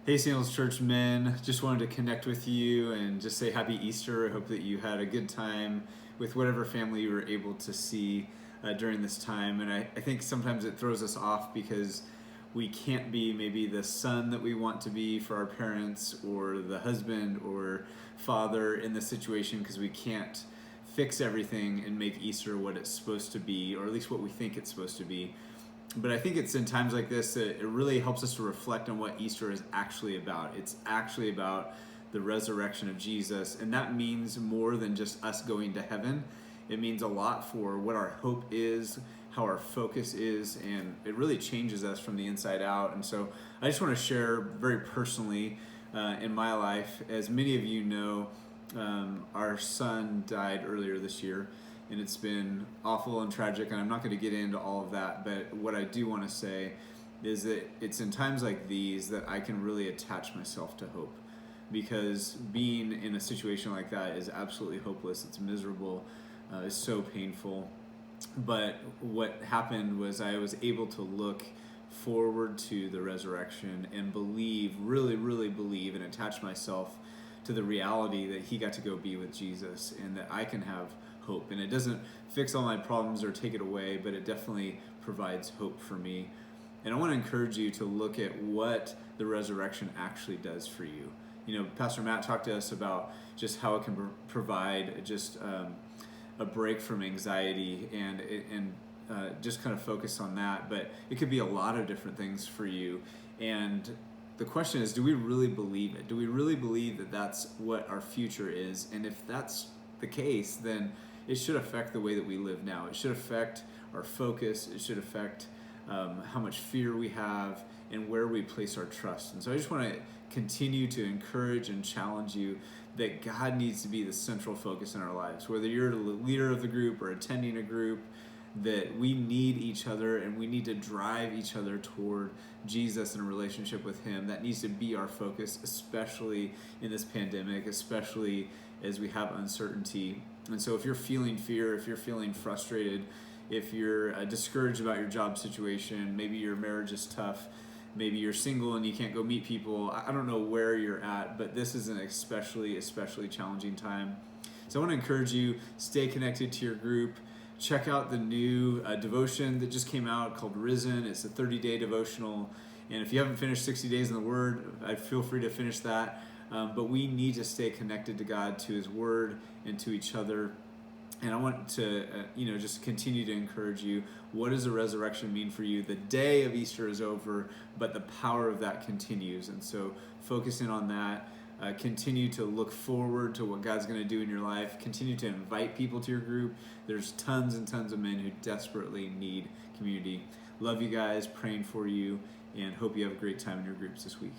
Hey, Sandals Church men, just wanted to connect with you and just say happy Easter. I hope that you had a good time with whatever family you were able to see during this time. And I think sometimes it throws us off because we can't be maybe the son that we want to be for our parents, or the husband or father in the situation, because we can't fix everything and make Easter what it's supposed to be, or at least what we think it's supposed to be. But I think it's in times like this that it really helps us to reflect on what Easter is actually about. It's actually about the resurrection of Jesus, and that means more than just us going to heaven. It means a lot for what our hope is, how our focus is, and it really changes us from the inside out. And so I just want to share very personally in my life. As many of you know, our son died earlier this year, and it's been awful and tragic, and I'm not going to get into all of that, but what I do want to say is that it's in times like these that I can really attach myself to hope, because being in a situation like that is absolutely hopeless. It's miserable, it's so painful. But what happened was I was able to look forward to the resurrection and believe, really, really believe, and attach myself to the reality that he got to go be with Jesus, and that I can have hope. And it doesn't fix all my problems or take it away, but it definitely provides hope for me. And I want to encourage you to look at what the resurrection actually does for you. You know, Pastor Matt talked to us about just how it can provide just a break from anxiety, and just kind of focus on that. But it could be a lot of different things for you. And the question is, do we really believe it? Do we really believe that that's what our future is? And if that's the case, then it should affect the way that we live now. It should affect our focus. It should affect how much fear we have and where we place our trust. And so I just want to continue to encourage and challenge you that God needs to be the central focus in our lives. Whether you're the leader of the group or attending a group, that we need each other, and we need to drive each other toward Jesus and a relationship with him. That needs to be our focus, especially in this pandemic, especially as we have uncertainty. And so if you're feeling fear, if you're feeling frustrated, if you're discouraged about your job situation, maybe your marriage is tough, maybe you're single and you can't go meet people, I don't know where you're at, but this is an especially challenging time. So I want to encourage you, stay connected to your group. Check out the new devotion that just came out called Risen. It's a 30-day devotional. And if you haven't finished 60 Days in the Word, I'd feel free to finish that. But we need to stay connected to God, to his word, and to each other. And I want to just continue to encourage you. What does the resurrection mean for you? The day of Easter is over, but the power of that continues. And so focus in on that. Continue to look forward to what God's going to do in your life. Continue to invite people to your group. There's tons and tons of men who desperately need community. Love you guys, praying for you, and hope you have a great time in your groups this week.